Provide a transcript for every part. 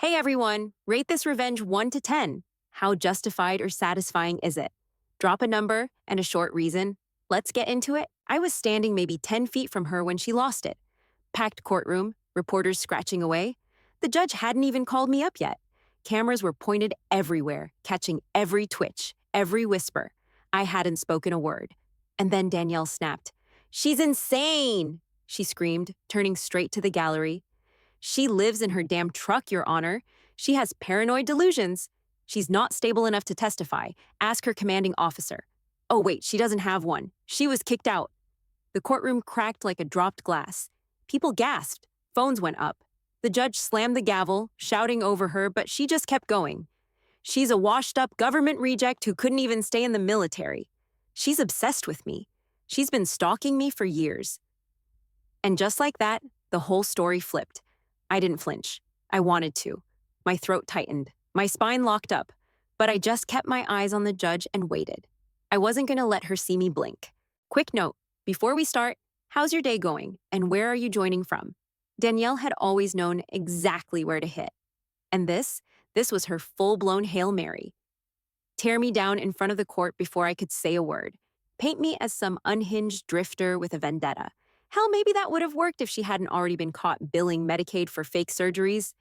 Hey everyone, rate this revenge 1 to 10. How justified or satisfying is it? Drop a number and a short reason. Let's get into it. I was standing maybe 10 feet from her when she lost it. Packed courtroom, reporters scratching away. The judge hadn't even called me up yet. Cameras were pointed everywhere, catching every twitch, every whisper. I hadn't spoken a word. And then Danielle snapped. "She's insane!" she screamed, turning straight to the gallery. "She lives in her damn truck, Your Honor. She has paranoid delusions. She's not stable enough to testify. Ask her commanding officer." "Oh, wait, she doesn't have one. She was kicked out." The courtroom cracked like a dropped glass. People gasped. Phones went up. The judge slammed the gavel, shouting over her, but she just kept going. "She's a washed-up government reject who couldn't even stay in the military. She's obsessed with me. She's been stalking me for years." And just like that, the whole story flipped. I didn't flinch. I wanted to. My throat tightened. My spine locked up. But I just kept my eyes on the judge and waited. I wasn't going to let her see me blink. Quick note, before we start, how's your day going and where are you joining from? Danielle had always known exactly where to hit. And this was her full-blown Hail Mary. Tear me down in front of the court before I could say a word. Paint me as some unhinged drifter with a vendetta. Hell, maybe that would have worked if she hadn't already been caught billing Medicaid for fake surgeries.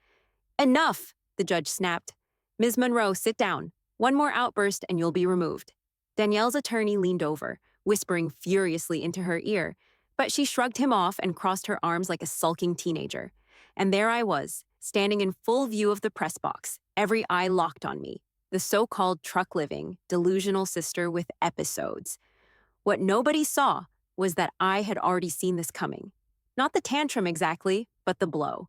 "Enough," the judge snapped. "Ms. Monroe, sit down. One more outburst and you'll be removed." Danielle's attorney leaned over, whispering furiously into her ear, but she shrugged him off and crossed her arms like a sulking teenager. And there I was, standing in full view of the press box, every eye locked on me, the so-called truck-living, delusional sister with episodes. What nobody saw was that I had already seen this coming. Not the tantrum exactly, but the blow.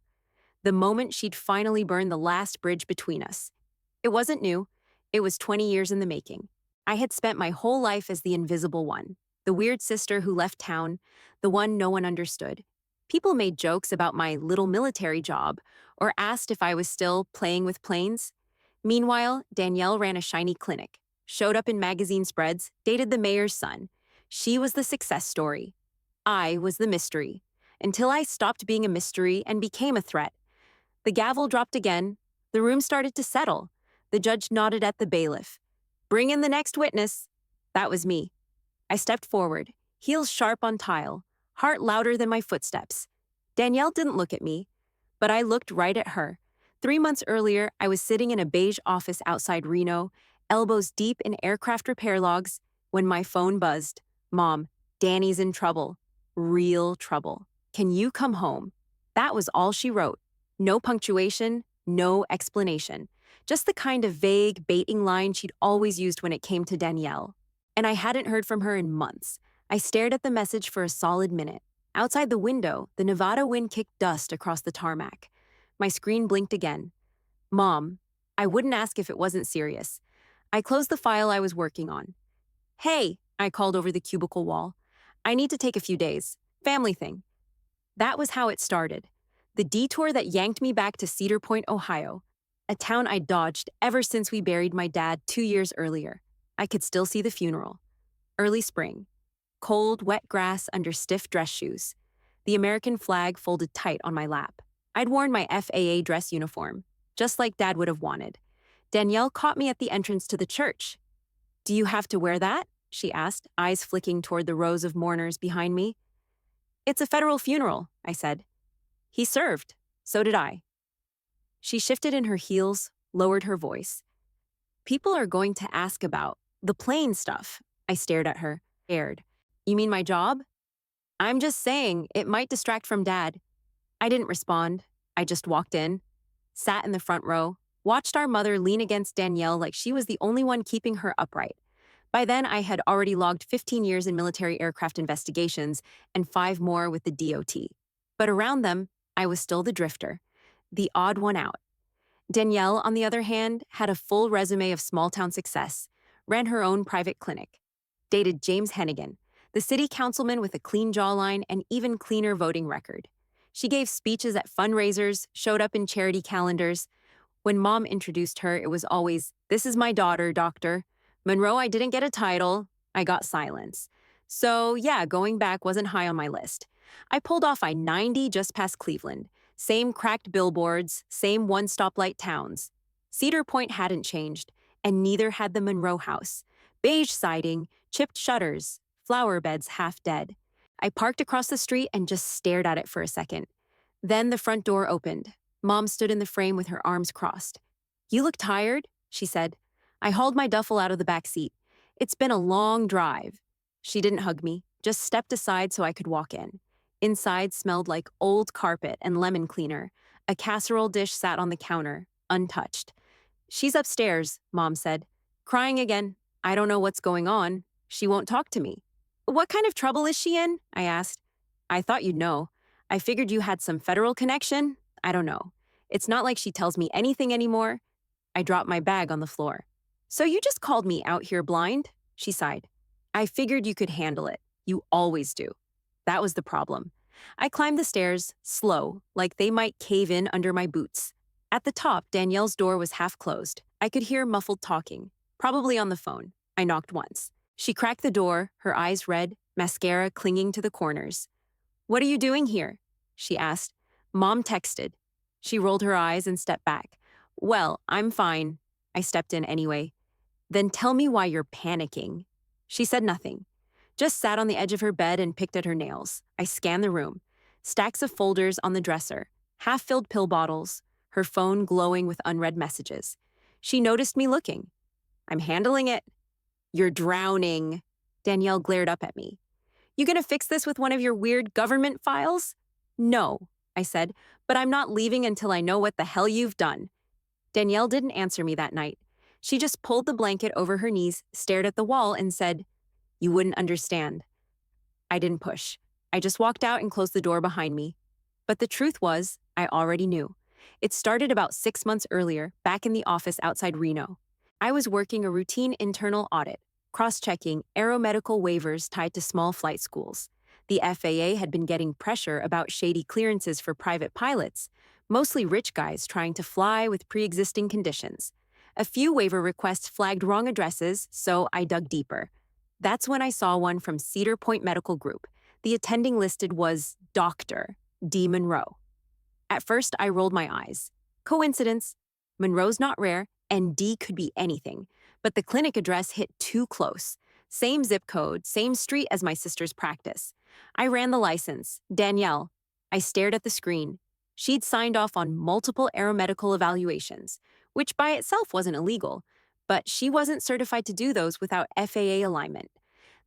The moment she'd finally burned the last bridge between us. It wasn't new. It was 20 years in the making. I had spent my whole life as the invisible one, the weird sister who left town, the one no one understood. People made jokes about my little military job or asked if I was still playing with planes. Meanwhile, Danielle ran a shiny clinic, showed up in magazine spreads, dated the mayor's son. She was the success story. I was the mystery, until I stopped being a mystery and became a threat. The gavel dropped again. The room started to settle. The judge nodded at the bailiff. "Bring in the next witness." That was me. I stepped forward, heels sharp on tile, heart louder than my footsteps. Danielle didn't look at me, but I looked right at her. 3 months earlier, I was sitting in a beige office outside Reno, elbows deep in aircraft repair logs, when my phone buzzed. "Mom, Danny's in trouble. Real trouble. Can you come home?" That was all she wrote. No punctuation, no explanation. Just the kind of vague, baiting line she'd always used when it came to Danielle. And I hadn't heard from her in months. I stared at the message for a solid minute. Outside the window, the Nevada wind kicked dust across the tarmac. My screen blinked again. "Mom." I wouldn't ask if it wasn't serious. I closed the file I was working on. "Hey," I called over the cubicle wall. "I need to take a few days. Family thing." That was how it started. The detour that yanked me back to Cedar Point, Ohio, a town I dodged ever since we buried my dad 2 years earlier. I could still see the funeral. Early spring. Cold, wet grass under stiff dress shoes. The American flag folded tight on my lap. I'd worn my FAA dress uniform, just like Dad would have wanted. Danielle caught me at the entrance to the church. "Do you have to wear that?" she asked, eyes flicking toward the rows of mourners behind me. "It's a federal funeral," I said. "He served. So did I." She shifted in her heels, lowered her voice. "People are going to ask about the plane stuff." I stared at her, scared. "You mean my job?" "I'm just saying, it might distract from Dad." I didn't respond. I just walked in, sat in the front row, watched our mother lean against Danielle like she was the only one keeping her upright. By then, I had already logged 15 years in military aircraft investigations and 5 more with the DOT. But around them, I was still the drifter, the odd one out. Danielle, on the other hand, had a full resume of small-town success, ran her own private clinic, dated James Hennigan, the city councilman with a clean jawline and even cleaner voting record. She gave speeches at fundraisers, showed up in charity calendars. When Mom introduced her, it was always, "This is my daughter, doctor. Monroe, I didn't get a title. I got silence." So yeah, going back wasn't high on my list. I pulled off I-90 just past Cleveland, Same cracked billboards, same one-stoplight towns. Cedar Point hadn't changed, and neither had the Monroe house. Beige siding, chipped shutters, flower beds half dead. I parked across the street and just stared at it for a second. Then the front door opened. Mom stood in the frame with her arms crossed. "You look tired," she said. I hauled my duffel out of the back seat. "It's been a long drive." She didn't hug me, just stepped aside so I could walk in. Inside smelled like old carpet and lemon cleaner. A casserole dish sat on the counter, untouched. "She's upstairs," Mom said. "Crying again. I don't know what's going on. She won't talk to me." "What kind of trouble is she in?" I asked. "I thought you'd know. I figured you had some federal connection. I don't know. It's not like she tells me anything anymore." I dropped my bag on the floor. "So you just called me out here blind?" She sighed. "I figured you could handle it. You always do." That was the problem. I climbed the stairs, slow, like they might cave in under my boots. At the top, Danielle's door was half closed. I could hear muffled talking, probably on the phone. I knocked once. She cracked the door, her eyes red, mascara clinging to the corners. "What are you doing here?" she asked. "Mom texted." She rolled her eyes and stepped back. "Well, I'm fine." I stepped in anyway. "Then tell me why you're panicking." She said nothing, just sat on the edge of her bed and picked at her nails. I scanned the room. Stacks of folders on the dresser, half-filled pill bottles, her phone glowing with unread messages. She noticed me looking. "I'm handling it." "You're drowning." Danielle glared up at me. "You gonna fix this with one of your weird government files?" "No," I said, "but I'm not leaving until I know what the hell you've done." Danielle didn't answer me that night. She just pulled the blanket over her knees, stared at the wall, and said, "You wouldn't understand." I didn't push. I just walked out and closed the door behind me. But the truth was, I already knew. It started about 6 months earlier, back in the office outside Reno. I was working a routine internal audit, cross-checking aeromedical waivers tied to small flight schools. The FAA had been getting pressure about shady clearances for private pilots, mostly rich guys trying to fly with pre-existing conditions. A few waiver requests flagged wrong addresses, so I dug deeper. That's when I saw one from Cedar Point Medical Group. The attending listed was Dr. D. Monroe. At first, I rolled my eyes. Coincidence. Monroe's not rare, and D could be anything. But the clinic address hit too close. Same zip code, same street as my sister's practice. I ran the license. Danielle. I stared at the screen. She'd signed off on multiple aeromedical evaluations, which by itself wasn't illegal, but she wasn't certified to do those without FAA alignment.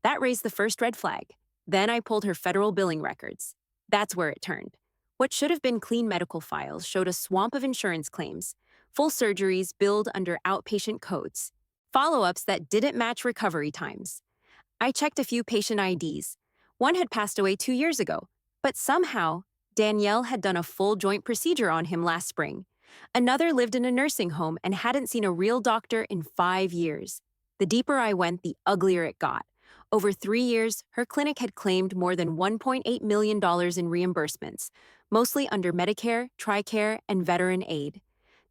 That raised the first red flag. Then I pulled her federal billing records. That's where it turned. What should have been clean medical files showed a swamp of insurance claims, full surgeries billed under outpatient codes, follow-ups that didn't match recovery times. I checked a few patient IDs. One had passed away 2 years ago, but somehow, Danielle had done a full joint procedure on him last spring. Another lived in a nursing home and hadn't seen a real doctor in 5 years. The deeper I went, the uglier it got. Over 3 years, her clinic had claimed more than $1.8 million in reimbursements, mostly under Medicare, TRICARE, and veteran aid.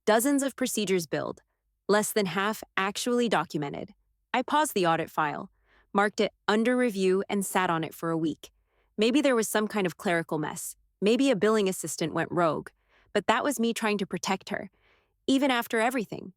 Dozens of procedures billed, less than half actually documented. I paused the audit file, marked it under review, and sat on it for a week. Maybe there was some kind of clerical mess. Maybe a billing assistant went rogue. But that was me trying to protect her, even after everything.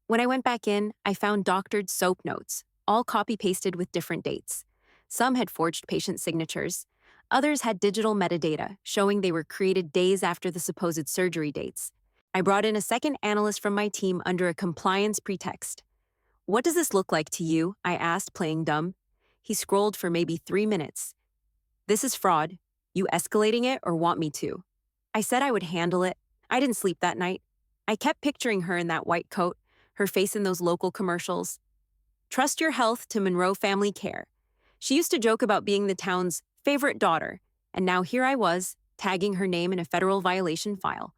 When I went back in, I found doctored soap notes, all copy-pasted with different dates. Some had forged patient signatures. Others had digital metadata, showing they were created days after the supposed surgery dates. I brought in a second analyst from my team under a compliance pretext. "What does this look like to you?" I asked, playing dumb. He scrolled for maybe 3 minutes. "This is fraud. You escalating it or want me to?" I said I would handle it. I didn't sleep that night. I kept picturing her in that white coat, her face in those local commercials. "Trust your health to Monroe Family Care." She used to joke about being the town's favorite daughter, and now here I was, tagging her name in a federal violation file.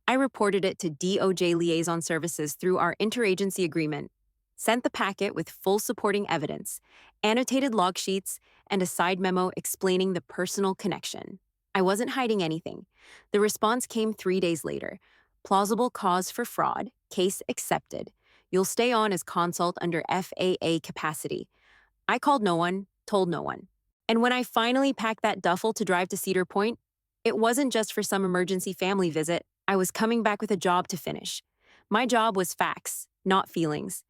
I reported it to DOJ Liaison Services through our interagency agreement, sent the packet with full supporting evidence, annotated log sheets, and a side memo explaining the personal connection. I wasn't hiding anything. The response came 3 days later. "Plausible cause for fraud. Case accepted. You'll stay on as consult under FAA capacity." I called no one, told no one. And when I finally packed that duffel to drive to Cedar Point, It wasn't just for some emergency family visit. I was coming back with a job to finish. My job was facts, not feelings.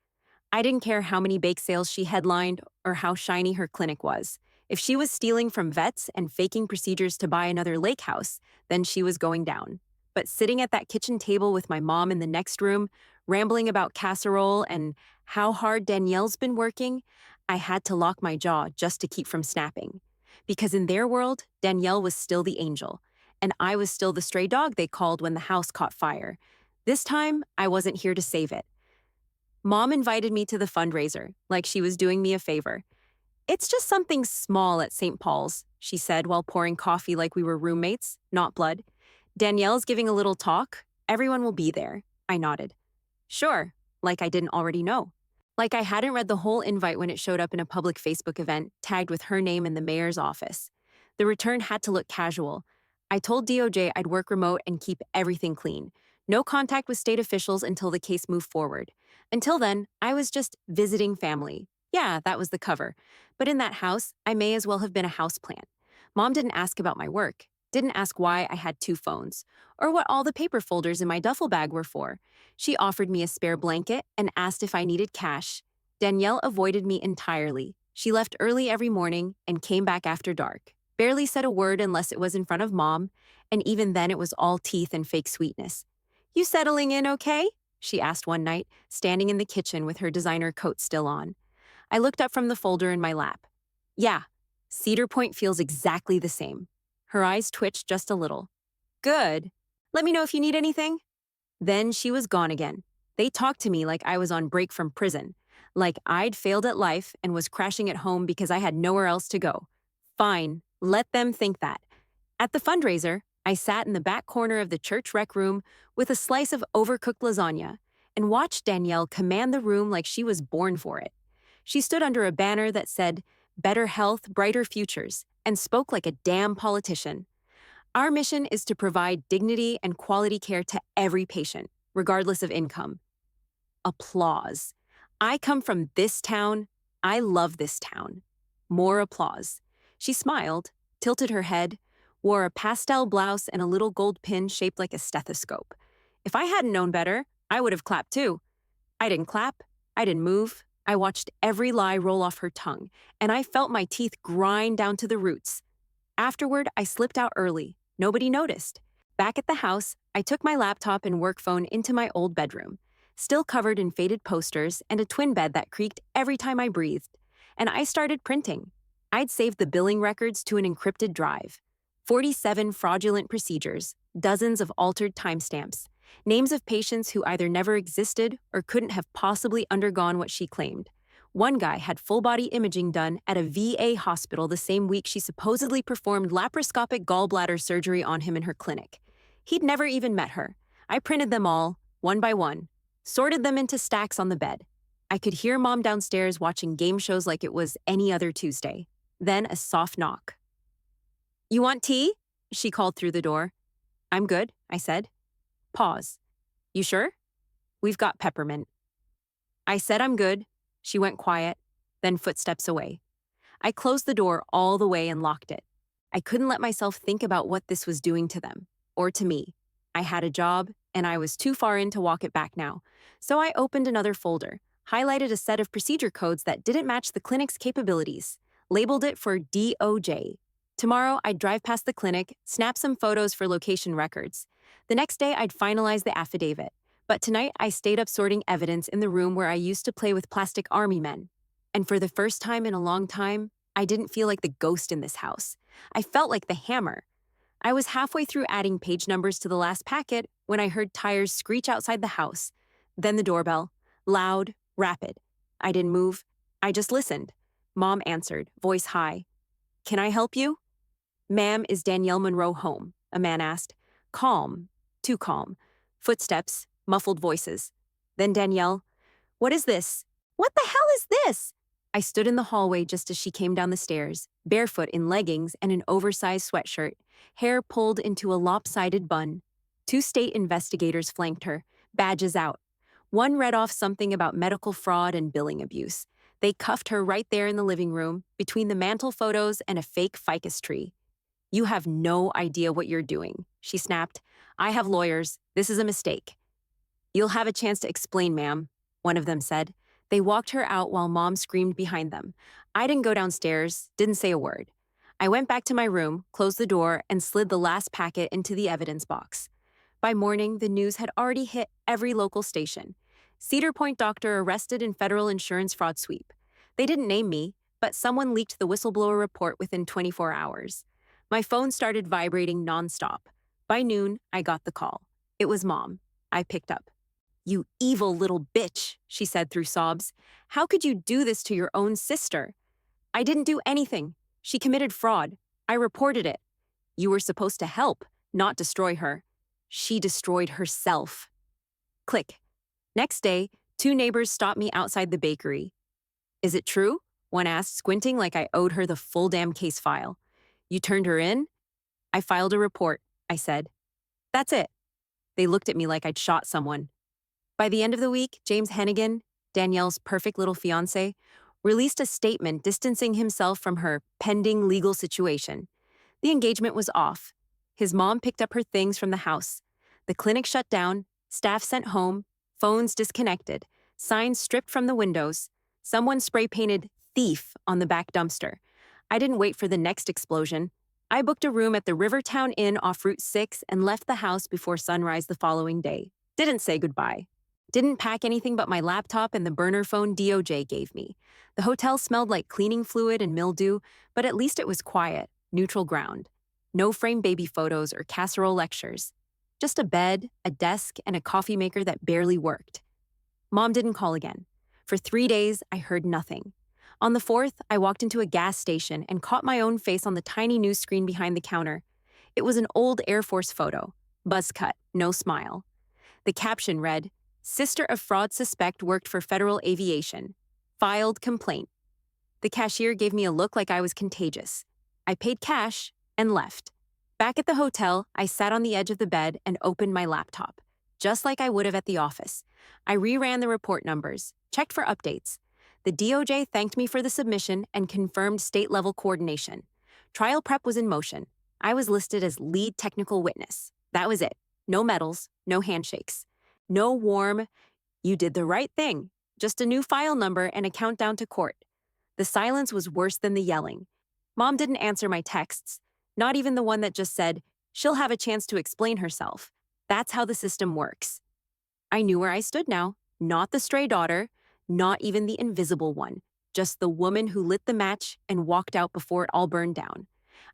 I didn't care how many bake sales she headlined or how shiny her clinic was. If she was stealing from vets and faking procedures to buy another lake house, then she was going down. But sitting at that kitchen table with my mom in the next room, rambling about casserole and how hard Danielle's been working, I had to lock my jaw just to keep from snapping. Because in their world, Danielle was still the angel, and I was still the stray dog they called when the house caught fire. This time, I wasn't here to save it. Mom invited me to the fundraiser, like she was doing me a favor. It's just something small at St. Paul's, she said while pouring coffee like we were roommates, not blood. Danielle's giving a little talk. Everyone will be there. I nodded. Sure, like I didn't already know. Like I hadn't read the whole invite when it showed up in a public Facebook event, tagged with her name in the mayor's office. The return had to look casual. I told DOJ I'd work remote and keep everything clean. No contact with state officials until the case moved forward. Until then, I was just visiting family. Yeah, that was the cover. But in that house, I may as well have been a houseplant. Mom didn't ask about my work, didn't ask why I had 2 phones, or what all the paper folders in my duffel bag were for. She offered me a spare blanket and asked if I needed cash. Danielle avoided me entirely. She left early every morning and came back after dark. Barely said a word unless it was in front of Mom, and even then it was all teeth and fake sweetness. You settling in okay? She asked one night, standing in the kitchen with her designer coat still on. I looked up from the folder in my lap. Yeah, Cedar Point feels exactly the same. Her eyes twitched just a little. Good. Let me know if you need anything. Then she was gone again. They talked to me like I was on break from prison, like I'd failed at life and was crashing at home because I had nowhere else to go. Fine, let them think that. At the fundraiser, I sat in the back corner of the church rec room with a slice of overcooked lasagna and watched Danielle command the room like she was born for it. She stood under a banner that said, "Better health, brighter futures," and spoke like a damn politician. Our mission is to provide dignity and quality care to every patient, regardless of income. Applause. I come from this town. I love this town. More applause. She smiled, tilted her head, wore a pastel blouse and a little gold pin shaped like a stethoscope. If I hadn't known better, I would have clapped too. I didn't clap. I didn't move. I watched every lie roll off her tongue, and I felt my teeth grind down to the roots. Afterward, I slipped out early. Nobody noticed. Back at the house, I took my laptop and work phone into my old bedroom, still covered in faded posters and a twin bed that creaked every time I breathed. And I started printing. I'd saved the billing records to an encrypted drive. 47 fraudulent procedures, dozens of altered timestamps, names of patients who either never existed or couldn't have possibly undergone what she claimed. One guy had full-body imaging done at a VA hospital the same week she supposedly performed laparoscopic gallbladder surgery on him in her clinic. He'd never even met her. I printed them all, one by one, sorted them into stacks on the bed. I could hear Mom downstairs watching game shows like it was any other Tuesday. Then a soft knock. You want tea? She called through the door. I'm good, I said. Pause. You sure? We've got peppermint. I said I'm good. She went quiet, then footsteps away. I closed the door all the way and locked it. I couldn't let myself think about what this was doing to them, or to me. I had a job, and I was too far in to walk it back now. So I opened another folder, highlighted a set of procedure codes that didn't match the clinic's capabilities, labeled it for DOJ. Tomorrow, I'd drive past the clinic, snap some photos for location records. The next day, I'd finalize the affidavit. But tonight, I stayed up sorting evidence in the room where I used to play with plastic army men. And for the first time in a long time, I didn't feel like the ghost in this house. I felt like the hammer. I was halfway through adding page numbers to the last packet when I heard tires screech outside the house. Then the doorbell. Loud, rapid. I didn't move. I just listened. Mom answered, voice high. Can I help you? Ma'am, is Danielle Monroe home? A man asked. Calm. Too calm. Footsteps. Muffled voices. Then Danielle, what is this? What the hell is this? I stood in the hallway just as she came down the stairs, barefoot in leggings and an oversized sweatshirt, hair pulled into a lopsided bun. 2 state investigators flanked her, badges out. One read off something about medical fraud and billing abuse. They cuffed her right there in the living room, between the mantle photos and a fake ficus tree. You have no idea what you're doing, she snapped. I have lawyers. This is a mistake. You'll have a chance to explain, ma'am, one of them said. They walked her out while Mom screamed behind them. I didn't go downstairs, didn't say a word. I went back to my room, closed the door, and slid the last packet into the evidence box. By morning, the news had already hit every local station. Cedar Point doctor arrested in federal insurance fraud sweep. They didn't name me, but someone leaked the whistleblower report within 24 hours. My phone started vibrating nonstop. By noon, I got the call. It was Mom. I picked up. You evil little bitch, she said through sobs. How could you do this to your own sister? I didn't do anything. She committed fraud. I reported it. You were supposed to help, not destroy her. She destroyed herself. Click. Next day, 2 neighbors stopped me outside the bakery. Is it true? One asked, squinting like I owed her the full damn case file. You turned her in? I filed a report, I said. That's it. They looked at me like I'd shot someone. By the end of the week, James Hennigan, Danielle's perfect little fiancé, released a statement distancing himself from her pending legal situation. The engagement was off. His mom picked up her things from the house. The clinic shut down, staff sent home, phones disconnected, signs stripped from the windows. Someone spray-painted "thief" on the back dumpster. I didn't wait for the next explosion. I booked a room at the Rivertown Inn off Route 6 and left the house before sunrise the following day. Didn't say goodbye. Didn't pack anything but my laptop and the burner phone DOJ gave me. The hotel smelled like cleaning fluid and mildew, but at least it was quiet, neutral ground. No framed baby photos or casserole lectures. Just a bed, a desk, and a coffee maker that barely worked. Mom didn't call again. For 3 days, I heard nothing. On the 4th, I walked into a gas station and caught my own face on the tiny news screen behind the counter. It was an old Air Force photo. Buzz cut, no smile. The caption read, Sister of fraud suspect worked for Federal Aviation. Filed complaint. The cashier gave me a look like I was contagious. I paid cash and left. Back at the hotel, I sat on the edge of the bed and opened my laptop. Just like I would have at the office. I reran the report numbers, checked for updates. The DOJ thanked me for the submission and confirmed state-level coordination. Trial prep was in motion. I was listed as lead technical witness. That was it. No medals, no handshakes. No warm, you did the right thing. Just a new file number and a countdown to court. The silence was worse than the yelling. Mom didn't answer my texts, not even the one that just said, she'll have a chance to explain herself. That's how the system works. I knew where I stood now, not the stray daughter, not even the invisible one, just the woman who lit the match and walked out before it all burned down.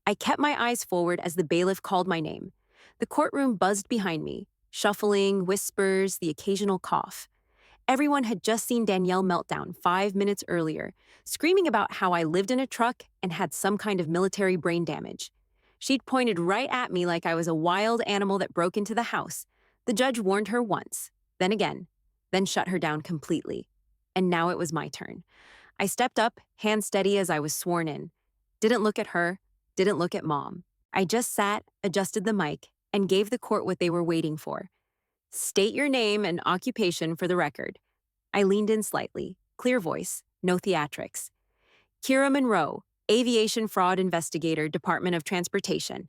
I kept my eyes forward as the bailiff called my name. The courtroom buzzed behind me, shuffling, whispers, the occasional cough. Everyone had just seen Danielle meltdown 5 minutes earlier, screaming about how I lived in a truck and had some kind of military brain damage. She'd pointed right at me like I was a wild animal that broke into the house. The judge warned her once, then again, then shut her down completely. And now it was my turn. I stepped up, hand steady as I was sworn in. Didn't look at her, didn't look at Mom. I just sat, adjusted the mic, and gave the court what they were waiting for. State your name and occupation for the record. I leaned in slightly, clear voice, no theatrics. Kira Monroe, Aviation Fraud Investigator, Department of Transportation.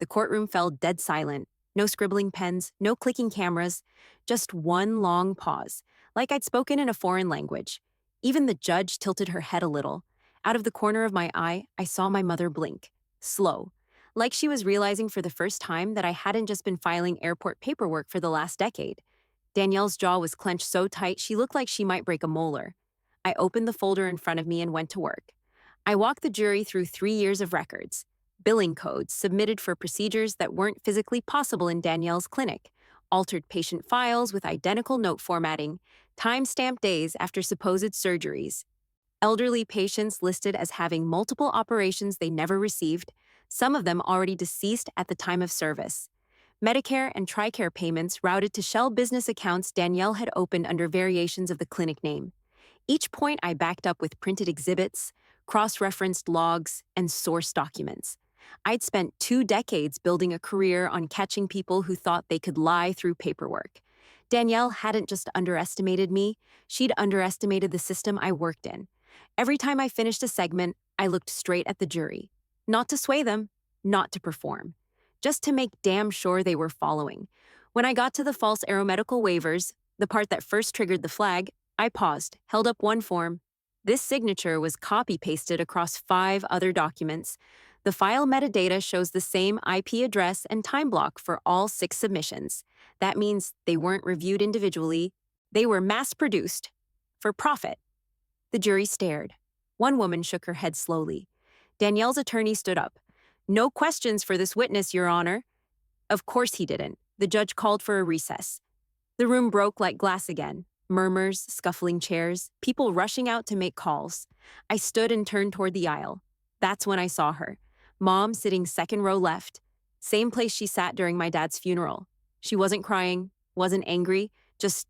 The courtroom fell dead silent. No scribbling pens, no clicking cameras, just one long pause, like I'd spoken in a foreign language. Even the judge tilted her head a little. Out of the corner of my eye, I saw my mother blink, slow, like she was realizing for the first time that I hadn't just been filing airport paperwork for the last decade. Danielle's jaw was clenched so tight she looked like she might break a molar. I opened the folder in front of me and went to work. I walked the jury through 3 years of records, billing codes submitted for procedures that weren't physically possible in Danielle's clinic, altered patient files with identical note formatting, time-stamped days after supposed surgeries, elderly patients listed as having multiple operations they never received, some of them already deceased at the time of service. Medicare and TRICARE payments routed to shell business accounts Danielle had opened under variations of the clinic name. Each point I backed up with printed exhibits, cross-referenced logs, and source documents. I'd spent 2 decades building a career on catching people who thought they could lie through paperwork. Danielle hadn't just underestimated me, she'd underestimated the system I worked in. Every time I finished a segment, I looked straight at the jury. Not to sway them, not to perform, just to make damn sure they were following. When I got to the false aeromedical waivers, the part that first triggered the flag, I paused, held up one form. This signature was copy-pasted across 5 other documents. The file metadata shows the same IP address and time block for all 6 submissions. That means they weren't reviewed individually. They were mass-produced for profit. The jury stared. One woman shook her head slowly. Danielle's attorney stood up. "No questions for this witness, Your Honor." Of course he didn't. The judge called for a recess. The room broke like glass again. Murmurs, scuffling chairs, people rushing out to make calls. I stood and turned toward the aisle. That's when I saw her. Mom sitting second row left. Same place she sat during my dad's funeral. She wasn't crying, wasn't angry, just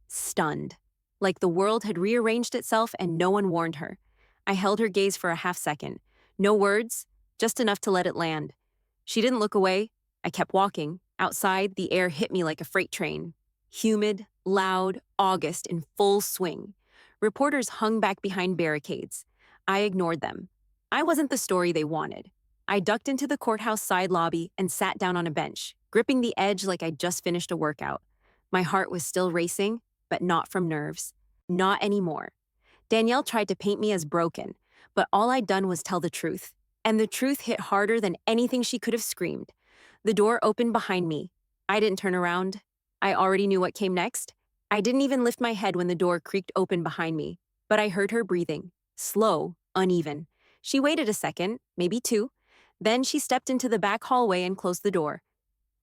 stunned. Like the world had rearranged itself and no one warned her. I held her gaze for a half second. No words, just enough to let it land. She didn't look away. I kept walking. Outside, the air hit me like a freight train. Humid, loud, August in full swing. Reporters hung back behind barricades. I ignored them. I wasn't the story they wanted. I ducked into the courthouse side lobby and sat down on a bench, gripping the edge like I'd just finished a workout. My heart was still racing, but not from nerves. Not anymore. Danielle tried to paint me as broken, but all I'd done was tell the truth. And the truth hit harder than anything she could have screamed. The door opened behind me. I didn't turn around. I already knew what came next. I didn't even lift my head when the door creaked open behind me, but I heard her breathing. Slow, uneven. She waited a second, maybe 2. Then she stepped into the back hallway and closed the door.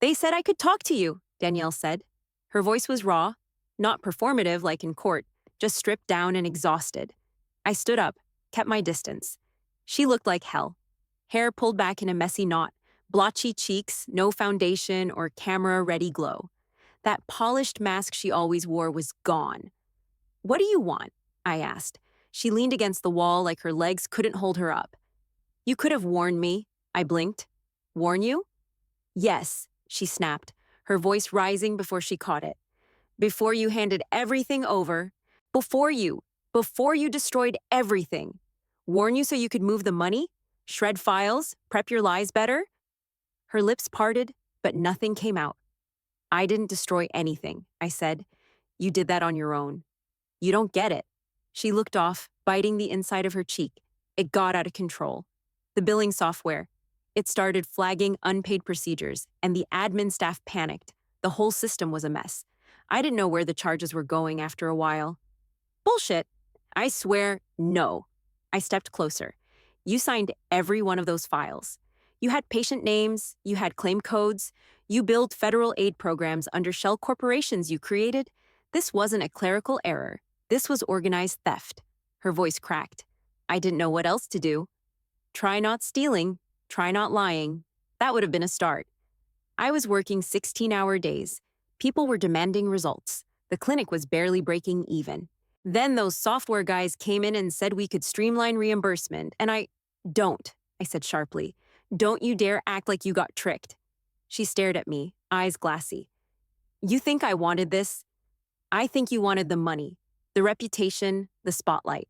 "They said I could talk to you," Danielle said. Her voice was raw, not performative like in court, just stripped down and exhausted. I stood up, kept my distance. She looked like hell. Hair pulled back in a messy knot, blotchy cheeks, no foundation or camera-ready glow. That polished mask she always wore was gone. "What do you want?" I asked. She leaned against the wall like her legs couldn't hold her up. "You could have warned me," I blinked. "Warn you?" "Yes," she snapped, her voice rising before she caught it. "Before you handed everything over, before you destroyed everything. Warn you so you could move the money? Shred files? Prep your lies better?" Her lips parted, but nothing came out. "I didn't destroy anything," I said. "You did that on your own. You don't get it." She looked off, biting the inside of her cheek. It got out of control. The billing software. It started flagging unpaid procedures, and the admin staff panicked. The whole system was a mess. I didn't know where the charges were going after a while. "Bullshit. I swear, no." I stepped closer. "You signed every one of those files. You had patient names, you had claim codes, you billed federal aid programs under shell corporations you created. This wasn't a clerical error. This was organized theft." Her voice cracked. I didn't know what else to do. Try not stealing, try not lying. That would have been a start. I was working 16-hour days. People were demanding results. The clinic was barely breaking even. Then those software guys came in and said we could streamline reimbursement, and "Don't," I said sharply. "Don't you dare act like you got tricked." She stared at me, eyes glassy. "You think I wanted this? I think you wanted the money, the reputation, the spotlight,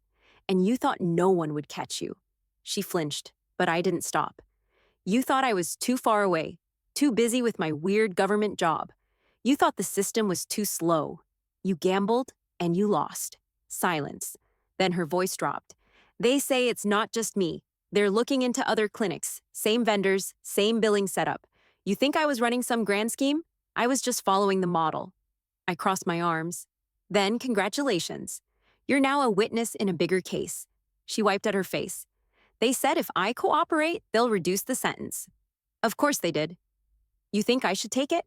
and you thought no one would catch you." She flinched, but I didn't stop. "You thought I was too far away, too busy with my weird government job. You thought the system was too slow. You gambled, and you lost." Silence. Then her voice dropped. "They say it's not just me. They're looking into other clinics, same vendors, same billing setup. You think I was running some grand scheme? I was just following the model." I crossed my arms. "Then, congratulations. You're now a witness in a bigger case." She wiped at her face. "They said if I cooperate, they'll reduce the sentence." Of course they did. "You think I should take it?"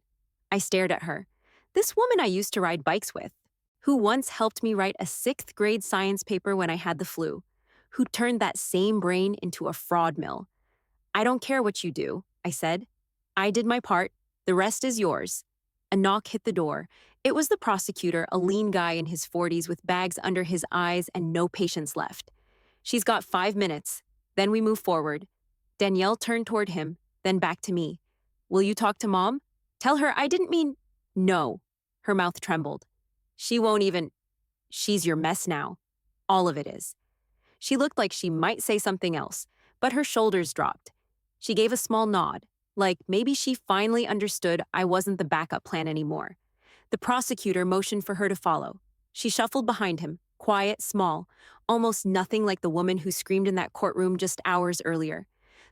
I stared at her. This woman I used to ride bikes with, who once helped me write a 6th grade science paper when I had the flu, who turned that same brain into a fraud mill. "I don't care what you do," I said. "I did my part. The rest is yours." A knock hit the door. It was the prosecutor, a lean guy in his 40s with bags under his eyes and no patience left. "She's got 5 minutes. Then we move forward." Danielle turned toward him, then back to me. "Will you talk to Mom? Tell her I didn't mean—" "No." Her mouth trembled. "She won't even—" "She's your mess now. All of it is." She looked like she might say something else, but her shoulders dropped. She gave a small nod, like maybe she finally understood I wasn't the backup plan anymore. The prosecutor motioned for her to follow. She shuffled behind him, quiet, small, almost nothing like the woman who screamed in that courtroom just hours earlier.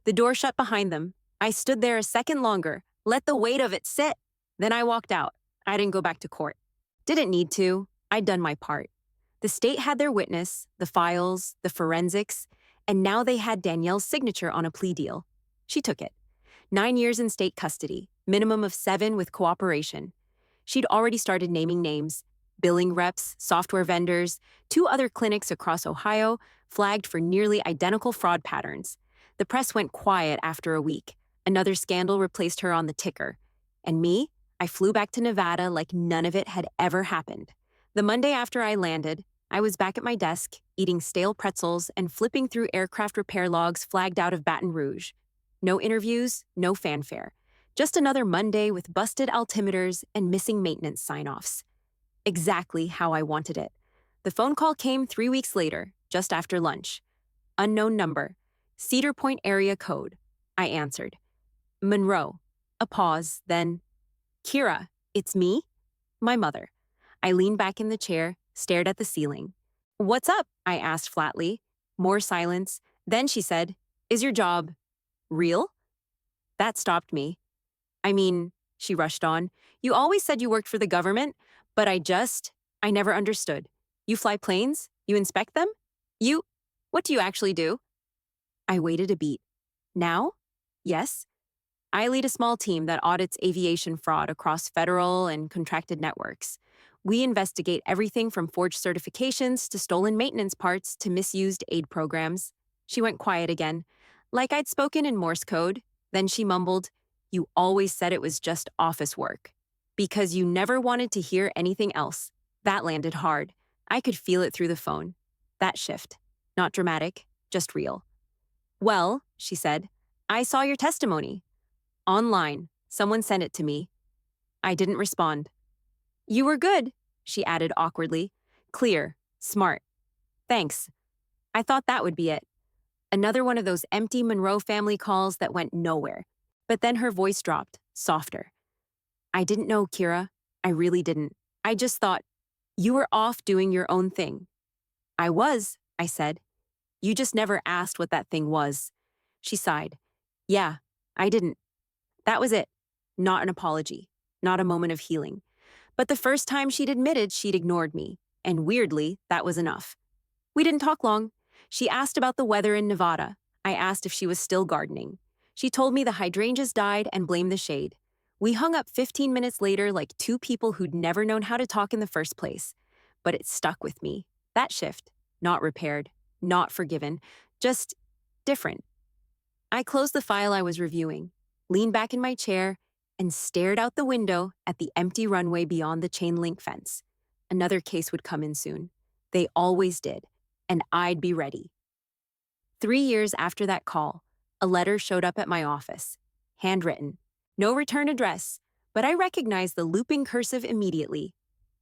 The door shut behind them. I stood there a second longer, let the weight of it sit. Then I walked out. I didn't go back to court. Didn't need to. I'd done my part. The state had their witness, the files, the forensics, and now they had Danielle's signature on a plea deal. She took it. 9 years in state custody, minimum of 7 with cooperation. She'd already started naming names: billing reps, software vendors, 2 other clinics across Ohio flagged for nearly identical fraud patterns. The press went quiet after a week. Another scandal replaced her on the ticker. And me? I flew back to Nevada like none of it had ever happened. The Monday after I landed, I was back at my desk, eating stale pretzels and flipping through aircraft repair logs flagged out of Baton Rouge. No interviews, no fanfare. Just another Monday with busted altimeters and missing maintenance sign-offs. Exactly how I wanted it. The phone call came 3 weeks later, just after lunch. Unknown number. Cedar Point area code. I answered. Monroe. A pause, then, Kira, it's me? My mother. I leaned back in the chair, stared at the ceiling. What's up? I asked flatly. More silence. Then she said, Is your job real? That stopped me. I mean, she rushed on, you always said you worked for the government, but I never understood. You fly planes? You inspect them? What do you actually do? I waited a beat. Now? Yes. I lead a small team that audits aviation fraud across federal and contracted networks. We investigate everything from forged certifications to stolen maintenance parts to misused aid programs. She went quiet again, like I'd spoken in Morse code. Then she mumbled, You always said it was just office work. Because you never wanted to hear anything else. That landed hard. I could feel it through the phone. That shift. Not dramatic, just real. Well, she said, I saw your testimony. Online. Someone sent it to me. I didn't respond. You were good, she added awkwardly. Clear. Smart. Thanks. I thought that would be it. Another one of those empty Monroe family calls that went nowhere. But then her voice dropped, softer. I didn't know, Kira. I really didn't. I just thought, you were off doing your own thing. I was, I said. You just never asked what that thing was. She sighed. Yeah, I didn't. That was it. Not an apology. Not a moment of healing. But the first time she'd admitted she'd ignored me. And weirdly, that was enough. We didn't talk long. She asked about the weather in Nevada. I asked if she was still gardening. She told me the hydrangeas died and blamed the shade. We hung up 15 minutes later like 2 people who'd never known how to talk in the first place. But it stuck with me. That shift. Not repaired. Not forgiven. Just different. I closed the file I was reviewing, leaned back in my chair, and stared out the window at the empty runway beyond the chain-link fence. Another case would come in soon. They always did, and I'd be ready. 3 years after that call, a letter showed up at my office, handwritten. No return address, but I recognized the looping cursive immediately.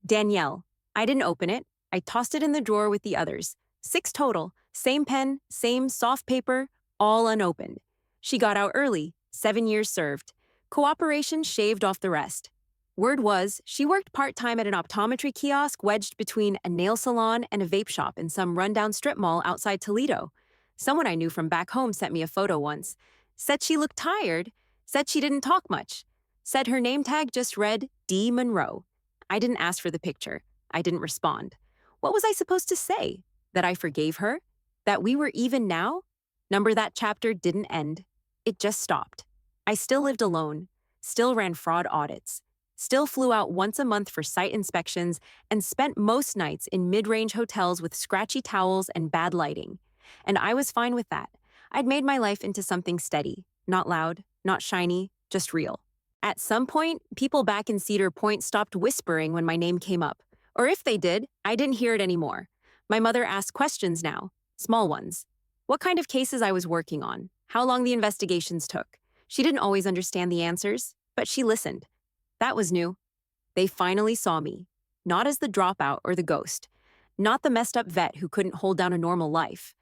Danielle. I didn't open it. I tossed it in the drawer with the others. 6 total. Same pen, same soft paper, all unopened. She got out early, 7 years served. Cooperation shaved off the rest. Word was, she worked part-time at an optometry kiosk wedged between a nail salon and a vape shop in some rundown strip mall outside Toledo. Someone I knew from back home sent me a photo once. Said she looked tired. Said she didn't talk much. Said her name tag just read D. Monroe. I didn't ask for the picture. I didn't respond. What was I supposed to say? That I forgave her? That we were even now? Number that chapter didn't end. It just stopped. I still lived alone, still ran fraud audits, still flew out once a month for site inspections, and spent most nights in mid-range hotels with scratchy towels and bad lighting. And I was fine with that. I'd made my life into something steady, not loud, not shiny, just real. At some point, people back in Cedar Point stopped whispering when my name came up. Or if they did, I didn't hear it anymore. My mother asked questions now, small ones. What kind of cases I was working on, how long the investigations took. She didn't always understand the answers, but she listened. That was new. They finally saw me, not as the dropout or the ghost, not the messed up vet who couldn't hold down a normal life,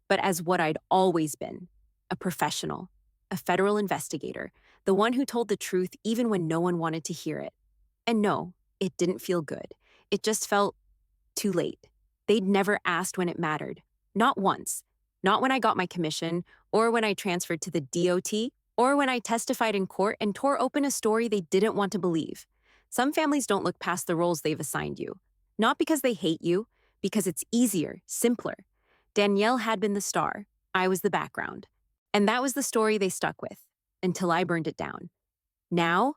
but as what I'd always been, a professional, a federal investigator, the one who told the truth even when no one wanted to hear it. And no, it didn't feel good. It just felt too late. They'd never asked when it mattered. Not once. Not when I got my commission, or when I transferred to the DOT, or when I testified in court and tore open a story they didn't want to believe. Some families don't look past the roles they've assigned you. Not because they hate you, because it's easier, simpler. Danielle had been the star. I was the background. And that was the story they stuck with, until I burned it down. Now,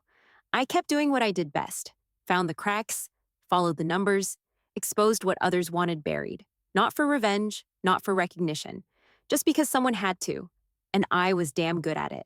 I kept doing what I did best. Found the cracks, followed the numbers, exposed what others wanted buried. Not for revenge, not for recognition. Just because someone had to. And I was damn good at it.